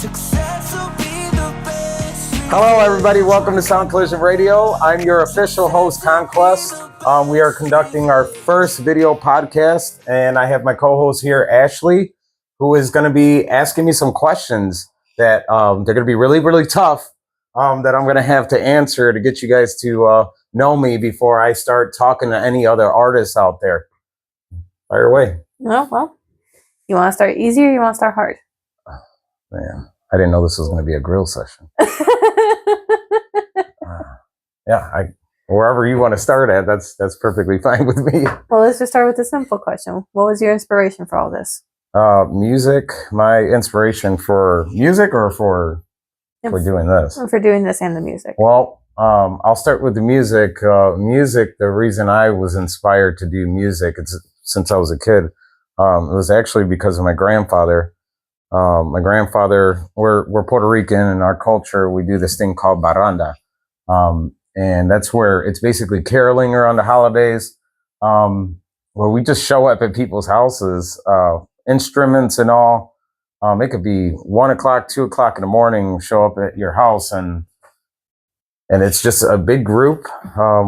Success will be the best. Hello, everybody. Welcome to Sound Collision Radio. I'm your official host, Conquest. We are conducting our first video podcast, and I have my co-host here, Ashley, who is going to be asking me some questions that they're going to be really, really tough that I'm going to have to answer to get you guys to know me before I start talking to any other artists out there. Fire away. Oh, well, you want to start easy or you want to start hard? Man, I didn't know this was going to be a grill session. Wherever you want to start at, that's perfectly fine with me. Well, let's just start with a simple question. What was your inspiration for all this? Music. My inspiration for music or for doing this? For doing this and the music. Well, I'll start with the music. The reason I was inspired to do music, since I was a kid, it was actually because of my grandfather. We're Puerto Rican. In our culture, we do this thing called baranda. And that's where it's basically caroling around the holidays, where we just show up at people's houses, instruments and all. It could be 1 o'clock, 2 o'clock in the morning, show up at your house, and it's just a big group.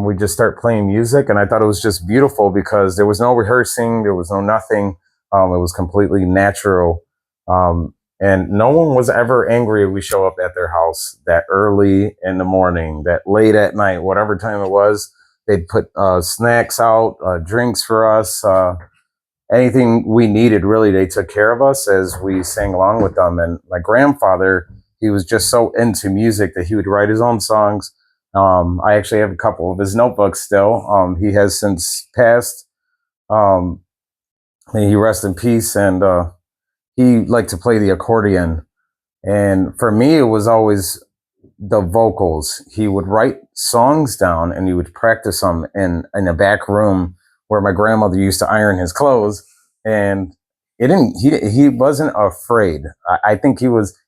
We just start playing music, and I thought it was just beautiful because there was no rehearsing, there was no nothing. It was completely natural. And no one was ever angry if we show up at their house that early in the morning, that late at night, whatever time it was. They'd put snacks out, drinks for us, anything we needed, really. They took care of us as we sang along with them. And my grandfather, he was just so into music that he would write his own songs. I actually have a couple of his notebooks still. He has since passed. May he rest in peace. And he liked to play the accordion. And for me, it was always the vocals. He would write songs down and he would practice them in a back room where my grandmother used to iron his clothes. And he wasn't afraid. I think he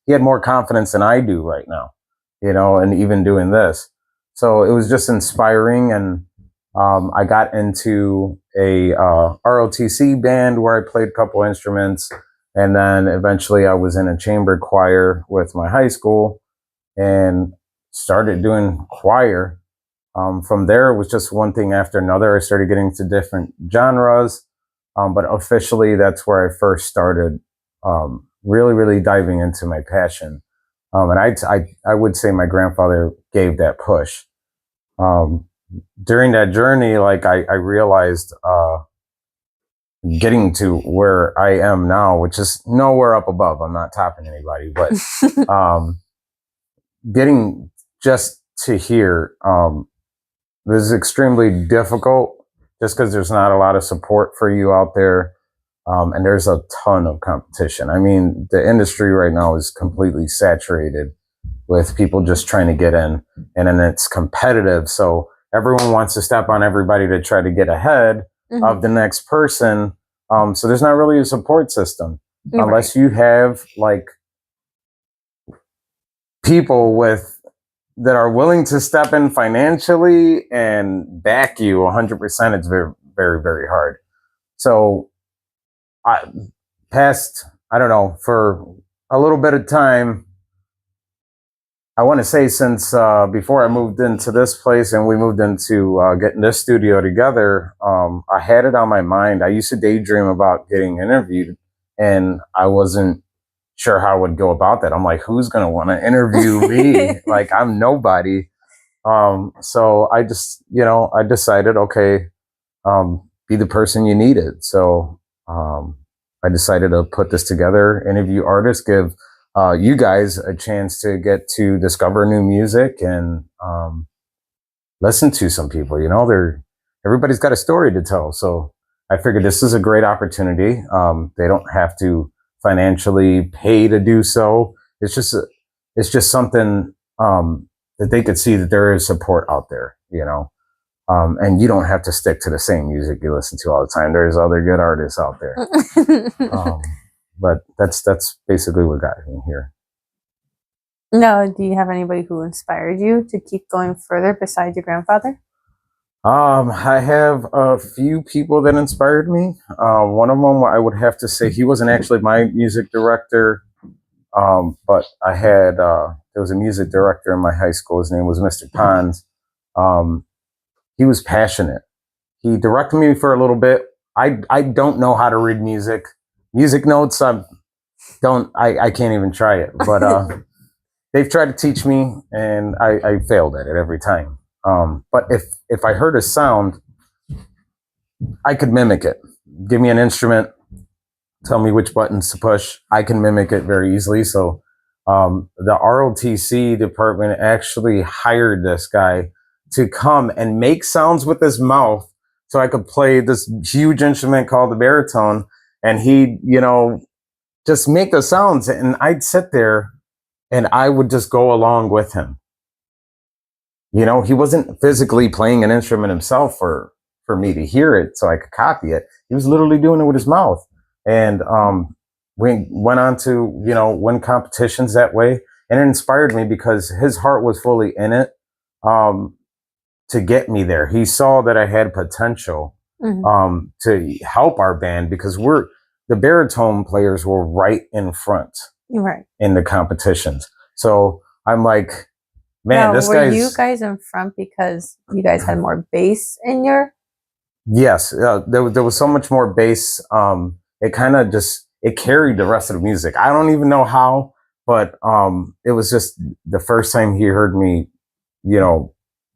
had more confidence than I do right now, and even doing this. So it was just inspiring. And I got into a ROTC band where I played a couple instruments. And then eventually I was in a chamber choir with my high school and started doing choir. From there, it was just one thing after another. I started getting to different genres. But officially, that's where I first started really, really diving into my passion. And I would say my grandfather gave that push. During that journey, I realized getting to where I am now, which is nowhere up above. I'm not topping anybody, but getting just to here, this is extremely difficult just because there's not a lot of support for you out there. And there's a ton of competition. I mean, the industry right now is completely saturated with people just trying to get in, and then it's competitive. So everyone wants to step on everybody to try to get ahead of the next person. So there's not really a support system unless you have people that are willing to step in financially and back you 100%. It's very, very, very hard. So for a little bit of time, I want to say since before I moved into this place and we moved into getting this studio together, I had it on my mind. I used to daydream about getting interviewed, and I wasn't sure how I would go about that. I'm like, who's going to want to interview me? I'm nobody. So I just, I decided, okay, be the person you needed. So I decided to put this together, interview artists, give you guys a chance to get to discover new music and listen to some people. Everybody's got a story to tell. So I figured this is a great opportunity. They don't have to financially pay to do so. It's just something that they could see that there is support out there, and you don't have to stick to the same music you listen to all the time. There's other good artists out there. But that's basically what got me here. No, do you have anybody who inspired you to keep going further besides your grandfather? I have a few people that inspired me. One of them, I would have to say, he wasn't actually my music director. But I had there was a music director in my high school. His name was Mr. Pons. Um, he was passionate. He directed me for a little bit. I don't know how to read music notes. I can't even try it. But they've tried to teach me, and I failed at it every time. But if I heard a sound, I could mimic it. Give me an instrument, tell me which buttons to push. I can mimic it very easily. So the ROTC department actually hired this guy to come and make sounds with his mouth so I could play this huge instrument called the baritone. And he, just make the sounds. And I'd sit there and I would just go along with him. He wasn't physically playing an instrument himself for me to hear it so I could copy it. He was literally doing it with his mouth. And we went on to, win competitions that way. And it inspired me because his heart was fully in it to get me there. He saw that I had potential to help our band because the baritone players were right in front in the competitions. So I'm like, man, this guy. Were you guys in front because you guys had more bass in your? Yes, there was so much more bass. It kind of it carried the rest of the music. I don't even know how, but it was just the first time he heard me,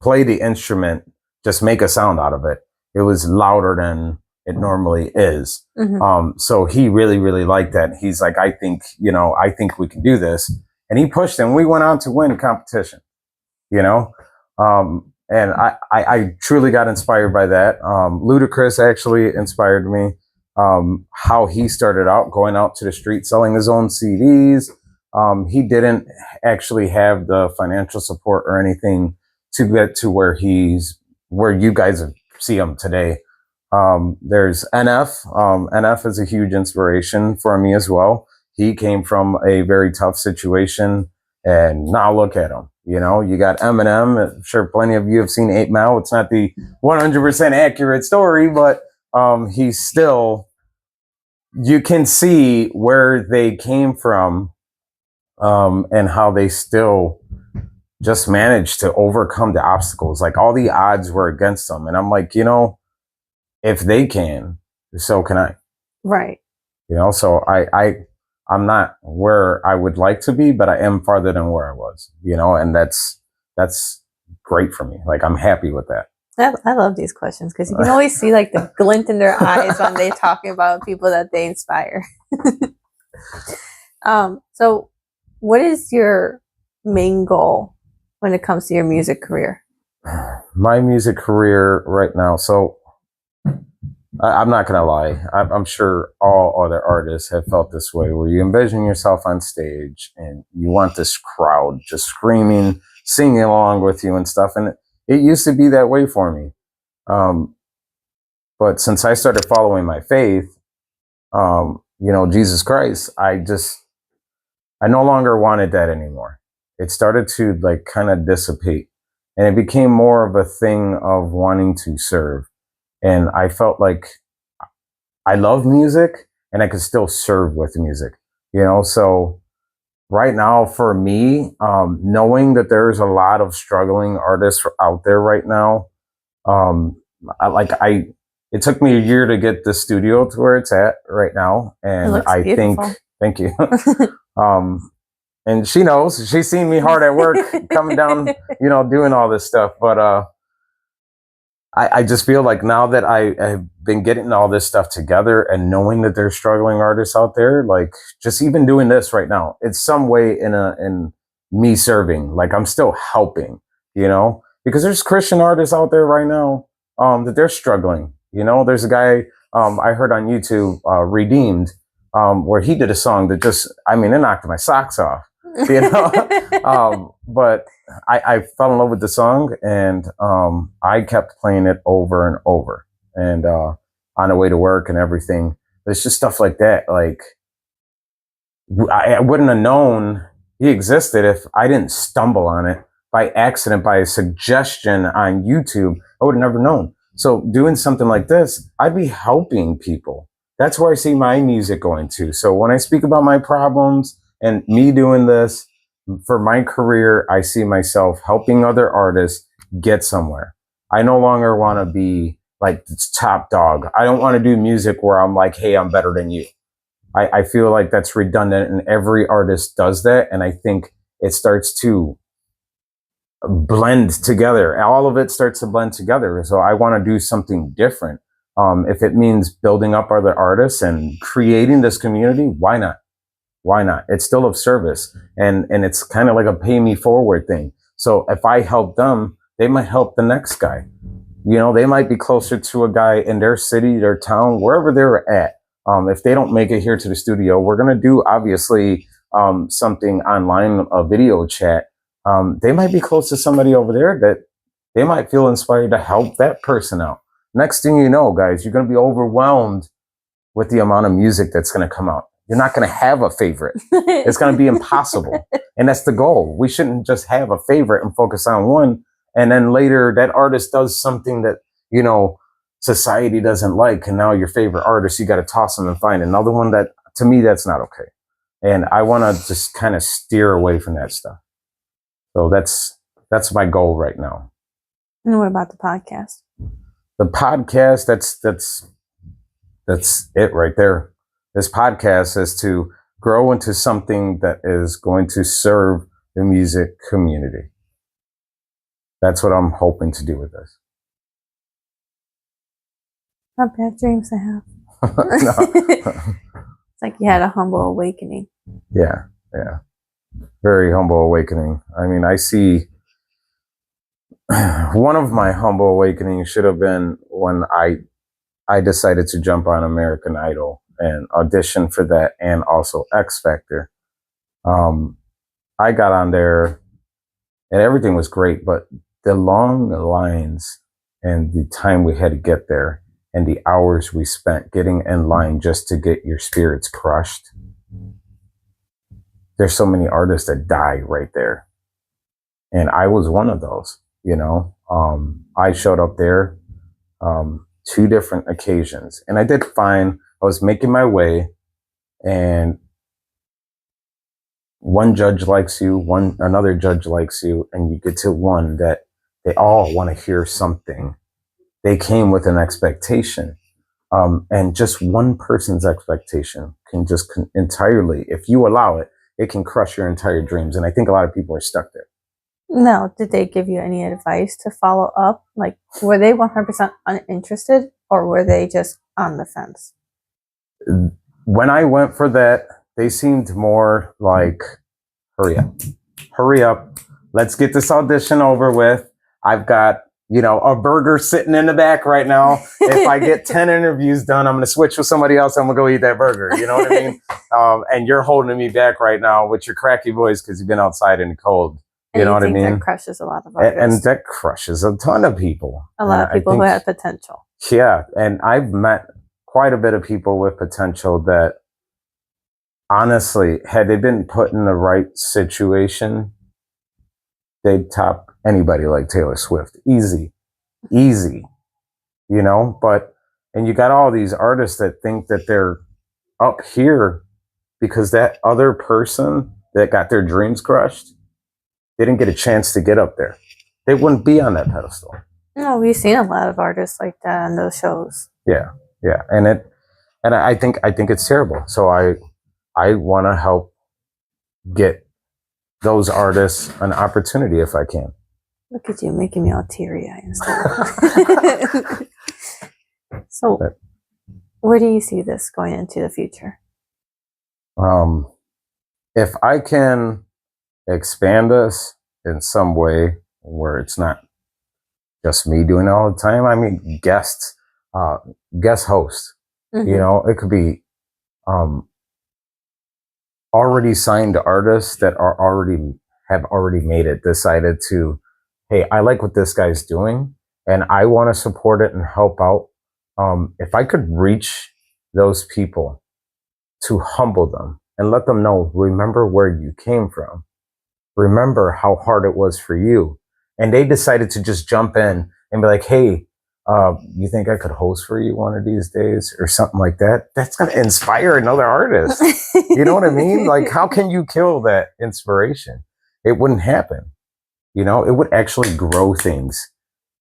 play the instrument, just make a sound out of it. It was louder than it normally is. So he really, really liked that. He's like, I think we can do this. And he pushed and we went on to win a competition, and I truly got inspired by that. Ludacris actually inspired me. How he started out going out to the street selling his own CDs. He didn't actually have the financial support or anything to get to where you guys see him today. There's NF. NF is a huge inspiration for me as well. He came from a very tough situation, and now look at him. You got Eminem. I'm sure plenty of you have seen 8 Mile. It's not the 100% accurate story, but he's still. You can see where they came from, and how they still just managed to overcome the obstacles. Like all the odds were against them, and I'm like, if they can, so can I. Right. So I'm not where I would like to be, but I am farther than where I was, and that's great for me. Like, I'm happy with that. I love these questions because you can always see like the glint in their eyes when they're talking about people that they inspire. So what is your main goal when it comes to your music career? My music career right now. So I'm not going to lie. I'm sure all other artists have felt this way, where you envision yourself on stage and you want this crowd just screaming, singing along with you and stuff. And it used to be that way for me. But since I started following my faith, Jesus Christ, I no longer wanted that anymore. It started to like kind of dissipate, and it became more of a thing of wanting to serve. And I felt like I love music and I could still serve with music, So right now for me, knowing that there's a lot of struggling artists out there right now, it took me a year to get the studio to where it's at right now. And I think, thank you. And she knows, she's seen me hard at work coming down, doing all this stuff. But, I just feel like now that I have been getting all this stuff together and knowing that there's struggling artists out there, like just even doing this right now, it's some way in me serving, like I'm still helping, because there's Christian artists out there right now, that they're struggling. There's a guy, I heard on YouTube, Redeemed, where he did a song that it knocked my socks off, but I fell in love with the song, and I kept playing it over and over, and on the way to work and everything. It's just stuff like that. Like I wouldn't have known he existed if I didn't stumble on it by accident, by a suggestion on YouTube. I would have never known. So doing something like this, I'd be helping people. That's where I see my music going to. So when I speak about my problems And me doing this for my career, I see myself helping other artists get somewhere. I no longer want to be like top dog. I don't want to do music where I'm like, hey, I'm better than you. I feel like that's redundant, and every artist does that. And I think it starts to blend together. All of it starts to blend together. So I want to do something different. If it means building up other artists and creating this community, why not? Why not? It's still of service, and it's kind of like a pay me forward thing. So if I help them, they might help the next guy. You know, they might be closer to a guy in their city, their town, wherever they're at. If they don't make it here to the studio, we're going to do obviously something online, a video chat. They might be close to somebody over there that they might feel inspired to help that person out. Next thing you know, guys, you're going to be overwhelmed with the amount of music that's going to come out. You're not going to have a favorite. It's going to be impossible. And that's the goal. We shouldn't just have a favorite and focus on one. And then later that artist does something that, you know, society doesn't like. And now your favorite artist, you got to toss them and find another one. That, to me, that's not okay. And I want to just kind of steer away from that stuff. So that's my goal right now. And what about the podcast? The podcast, that's it right there. This podcast is to grow into something that is going to serve the music community. That's what I'm hoping to do with this. Not bad dreams to have. No. It's like you had a humble awakening. Yeah. Very humble awakening. I mean, I see one of my humble awakenings should have been when I decided to jump on American Idol and audition for that, and also X Factor. I got on there and everything was great, but the long lines and the time we had to get there and the hours we spent getting in line just to get your spirits crushed. There's so many artists that die right there. And I was one of those, you know. I showed up there 2 different occasions and I did fine. I was making my way, and one judge likes you, another judge likes you, and you get to one that they all want to hear something. They came with an expectation. And just one person's expectation can just entirely, if you allow it, it can crush your entire dreams. And I think a lot of people are stuck there. No, did they give you any advice to follow up? Like, were they 100% uninterested, or were they just on the fence? When I went for that, they seemed more like, hurry up. Let's get this audition over with. I've got, you know, a burger sitting in the back right now. If I get 10 interviews done, I'm going to switch with somebody else. I'm going to go eat that burger. You know what I mean? And you're holding me back right now with your cracky voice because you've been outside in the cold. You know what I mean? That crushes a lot of artists. And that crushes a ton of people. A lot of people who have potential. Yeah. And I've met quite a bit of people with potential that, honestly, had they been put in the right situation, they'd top anybody like Taylor Swift. Easy. You know, and you got all these artists that think that they're up here because that other person that got their dreams crushed, they didn't get a chance to get up there. They wouldn't be on that pedestal. No, we've seen a lot of artists like that on those shows. Yeah. And I think it's terrible. So I want to help get those artists an opportunity if I can. Look at you making me all teary-eyed and stuff. So, where do you see this going into the future? If I can expand this in some way where it's not just me doing it all the time, I mean, guest host. Mm-hmm. You know, it could be already signed artists that have already made it, decided to, hey, I like what this guy's doing and I want to support it and help out. If I could reach those people to humble them and let them know, remember where you came from. Remember how hard it was for you. And they decided to just jump in and be like, hey, you think I could host for you one of these days or something like that? That's going to inspire another artist. You know what I mean? Like, how can you kill that inspiration? It wouldn't happen. You know, it would actually grow things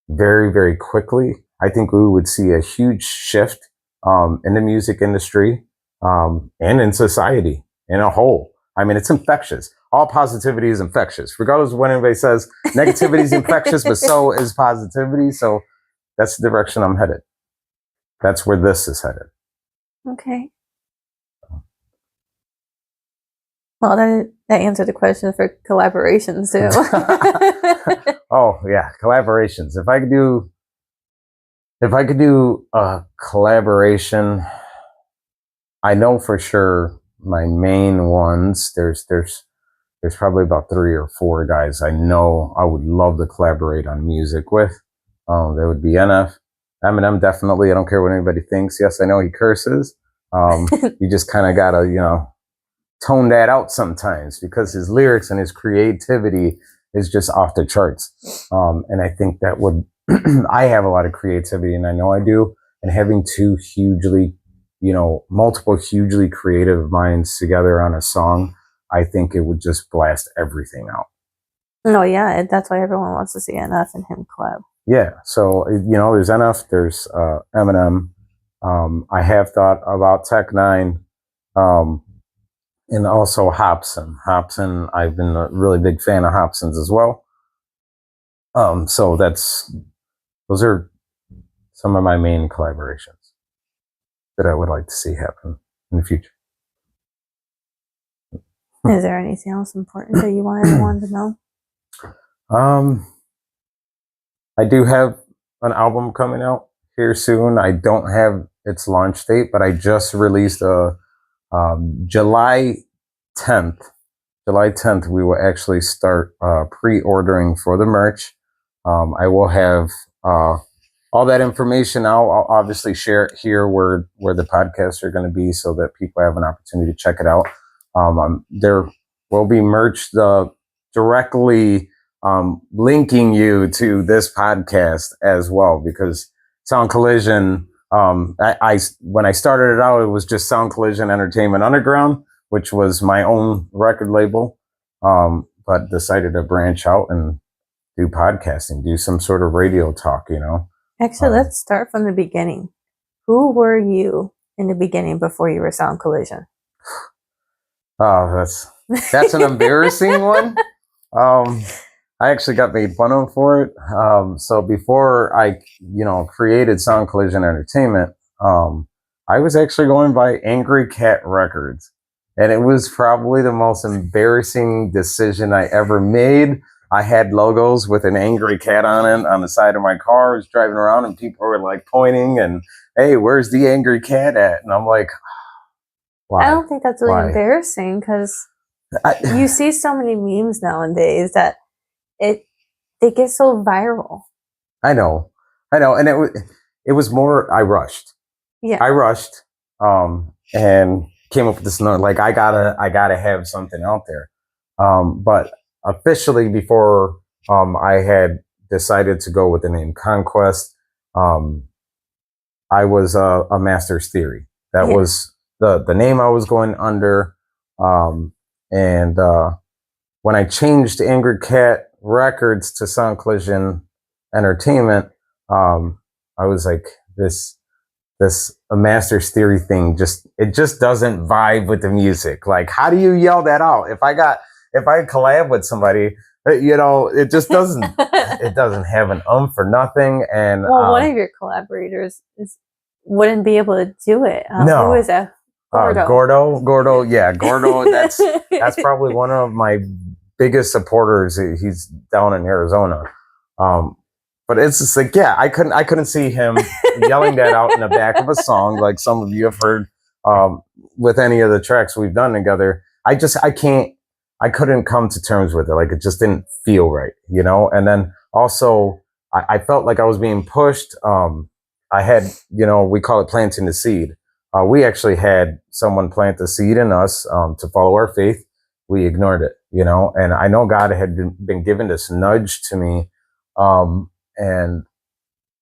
very, very quickly. I think we would see a huge shift in the music industry and in society in a whole. I mean, it's infectious. All positivity is infectious, regardless of what anybody says. Negativity is infectious, but so is positivity. So that's the direction I'm headed. That's where this is headed. Okay. Well, that answered the question for collaborations too. Oh yeah, collaborations. If I could do a collaboration, I know for sure my main ones. There's probably about 3 or 4 guys I know I would love to collaborate on music with. There would be NF, Eminem, definitely. I don't care what anybody thinks. Yes, I know he curses. You just kind of gotta, tone that out sometimes because his lyrics and his creativity is just off the charts. And I think that would, I have a lot of creativity and I know I do. And having two hugely, multiple hugely creative minds together on a song, I think it would just blast everything out. No, yeah, that's why everyone wants to see NF and him collab. Yeah. So, there's NF, there's Eminem. I have thought about Tech Nine. And also Hobson. Hobson, I've been a really big fan of Hobson's as well. So those are some of my main collaborations that I would like to see happen in the future. Is there anything else important that you want everyone to know? I do have an album coming out here soon. I don't have its launch date, but I just released a July 10th. July 10th, we will actually start pre-ordering for the merch. I will have all that information. I'll obviously share it here where the podcasts are going to be so that people have an opportunity to check it out. There will be merch directly linking you to this podcast as well, because Sound Collision, when I started it out, it was just Sound Collision Entertainment Underground, which was my own record label, but decided to branch out and do podcasting, do some sort of radio talk, Actually, let's start from the beginning. Who were you in the beginning before you were Sound Collision? Oh, that's an embarrassing one. I actually got made fun of for it. So before I, created Sound Collision Entertainment, I was actually going by Angry Cat Records. And it was probably the most embarrassing decision I ever made. I had logos with an angry cat on it on the side of my car. I was driving around and people were like pointing and, hey, where's the angry cat at? And I'm like, why? I don't think that's really embarrassing because you see so many memes nowadays that they get so viral. I know. And it was more, I rushed. Yeah. I rushed and came up with this note, like, I gotta have something out there. But officially before I had decided to go with the name Conquest, I was a Master's Theory. That was the name I was going under. And when I changed Angry Cat Records to Sound Collision Entertainment, I was like, this a Master's Theory thing it just doesn't vibe with the music. Like, how do you yell that out? If I collab with somebody, it just doesn't it doesn't have an for nothing. And one of your collaborators wouldn't be able to do it. No. Who is that? Gordo. Yeah, Gordo. That's probably one of my biggest supporters. He's down in Arizona. But it's just like, yeah, I couldn't see him yelling that out in the back of a song like some of you have heard with any of the tracks we've done together. I couldn't come to terms with it. Like, it just didn't feel right, And then also, I felt like I was being pushed. I had, we call it planting the seed. We actually had someone plant the seed in us to follow our faith. We ignored it, And I know God had been giving this nudge to me. And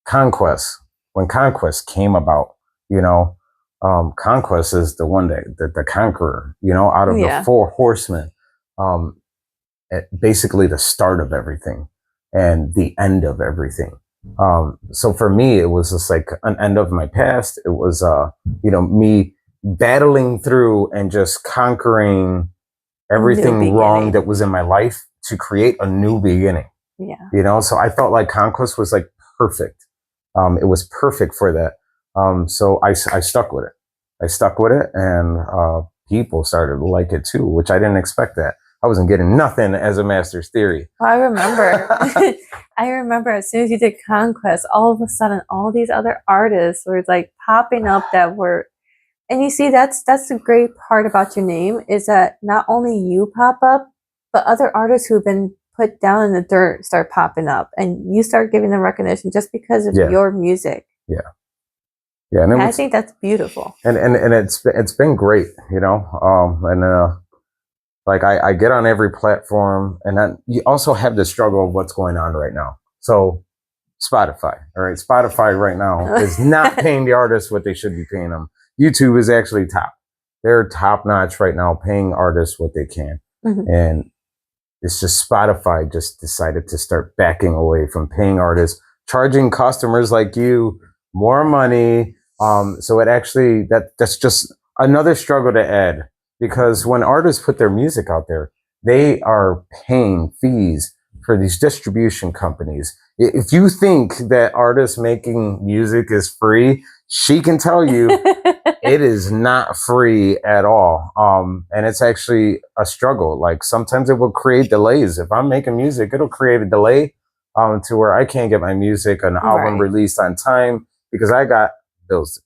Conquest, when Conquest came about, you know, Conquest is the one the conqueror, you know, out of the four horsemen. Basically the start of everything and the end of everything. So for me, it was just like an end of my past. It was, you know, me battling through and just conquering everything wrong that was in my life to create a new beginning. Yeah. You know, so I felt like Conquest was like perfect. It was perfect for that. So I stuck with it. I stuck with it, and people started to like it too, which I didn't expect that. I wasn't getting nothing as a master's theory. Well, I remember, I remember as soon as you did Conquest, all of a sudden, all these other artists were like popping up that were, and you see, that's the great part about your name is that not only you pop up, but other artists who've been put down in the dirt start popping up, and you start giving them recognition just because of your music. Yeah. Yeah. And I think that's beautiful. And it's been great, you know, like I get on every platform, and then you also have the struggle of what's going on right now. So Spotify, all right, Spotify right now is not paying the artists what they should be paying them. YouTube is actually top. They're top notch right now, paying artists what they can. Mm-hmm. And it's just Spotify just decided to start backing away from paying artists, charging customers like you more money. So it actually, that's just another struggle to add. Because when artists put their music out there, they are paying fees for these distribution companies. If you think that artists making music is free, she can tell you it is not free at all. And it's actually a struggle. Like sometimes it will create delays. If I'm making music, it'll create a delay to where I can't get my music, an album released on time because I got bills to pay.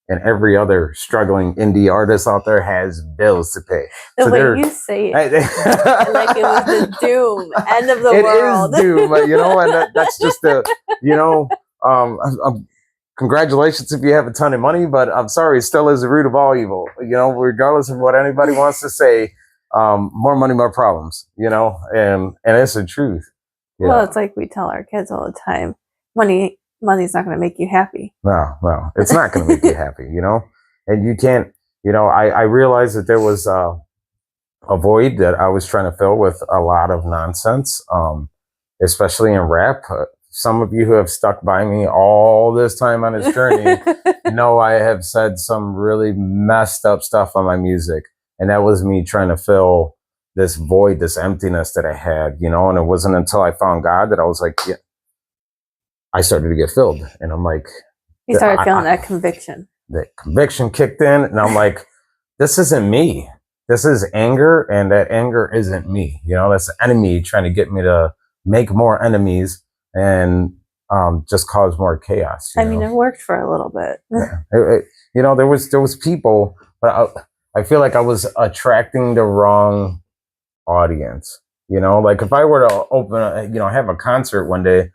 And every other struggling indie artist out there has bills to pay. The way you say it, like it was the doom, end of the world. It is doom, you know, and that's just the, you know, congratulations if you have a ton of money, but I'm sorry, it still is the root of all evil. You know, regardless of what anybody wants to say, more money, more problems, you know, and it's the truth. Well, it's like we tell our kids all the time, money's not going to make you happy. No, it's not going to make you happy, you know? And you can't, you know, I realized that there was a void that I was trying to fill with a lot of nonsense, especially in rap. Some of you who have stuck by me all this time on this journey know I have said some really messed up stuff on my music. And that was me trying to fill this void, this emptiness that I had, you know? And it wasn't until I found God that I was like, yeah. I started to get filled, and I'm like, you started feeling that conviction. That conviction kicked in, and I'm like, this isn't me. This is anger, and that anger isn't me. You know, that's the enemy trying to get me to make more enemies and just cause more chaos. I mean, it worked for a little bit. Yeah. You know, there was people, but I feel like I was attracting the wrong audience. You know, like if I were to have a concert one day.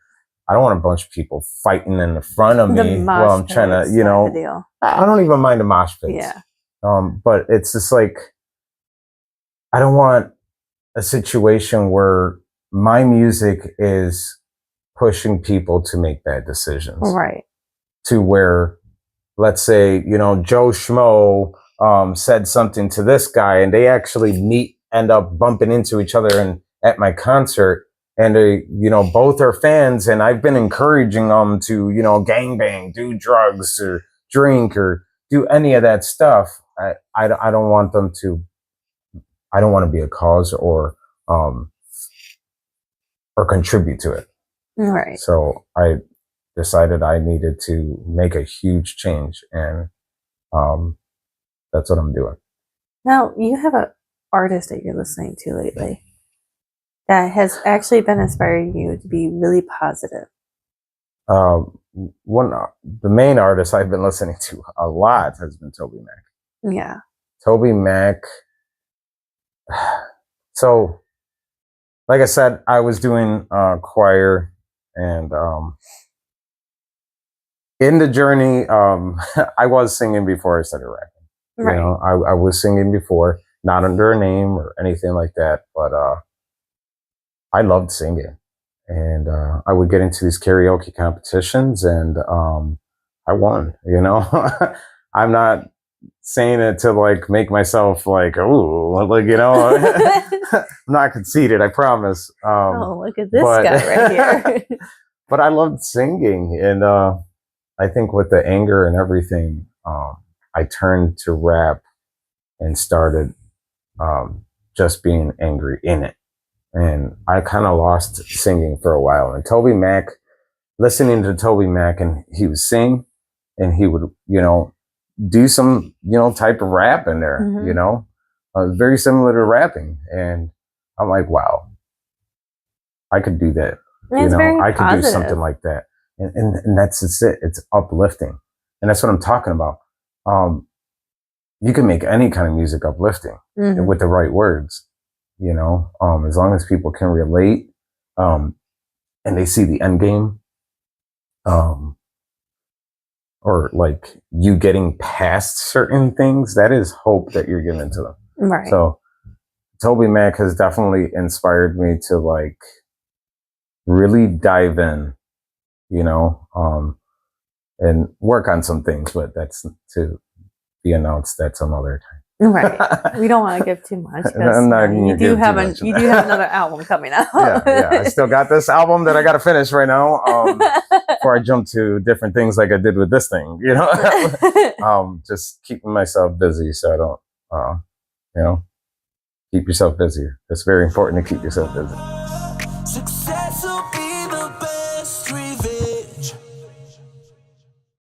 I don't want a bunch of people fighting in the front of me while I'm trying to, you know, I don't even mind the mosh pits. Yeah. But it's just like, I don't want a situation where my music is pushing people to make bad decisions. Right. To where, let's say, you know, Joe Schmo said something to this guy and they actually end up bumping into each other at my concert. And, you know, both are fans, and I've been encouraging them to, you know, gangbang, do drugs or drink or do any of that stuff. I don't want them to, I don't want to be a cause or contribute to it. Right. So I decided I needed to make a huge change, and that's what I'm doing. Now, you have an artist that you're listening to lately that has actually been inspiring you to be really positive. The main artist I've been listening to a lot has been Toby Mac. Yeah. Toby Mac. So, like I said, I was doing choir, and in the journey, I was singing before I started rapping. Right. You know, I was singing before, not under a name or anything like that, but I loved singing, And I would get into these karaoke competitions, and I won. You know, I'm not saying it to like make myself like, oh, like, you know, I'm not conceited, I promise. Oh, look at this but- guy right here. But I loved singing, and I think with the anger and everything, I turned to rap and started just being angry in it. And I kind of lost singing for a while. And Toby Mac, listening to Toby Mac, and he would sing, and he would, you know, do some, you know, type of rap in there, Mhm. you know, very similar to rapping. And I'm like, wow, I could do that. And You it's know, very I could do positive. something like that. And that's just it. It's uplifting. And that's what I'm talking about. You can make any kind of music uplifting Mhm. with the right words, you know, as long as people can relate, and they see the end game, or like you getting past certain things, that is hope that you're giving to them. Right. So Toby Mac has definitely inspired me to like really dive in, you know, and work on some things, but that's to be announced at some other time. Right. We don't want to give too much. 'Cause, I'm not gonna you do give too have much. you do have another album coming out. Yeah. I still got this album that I got to finish right now, before I jump to different things like I did with this thing, you know. Just keeping myself busy so I don't, you know, keep yourself busy. It's very important to keep yourself busy.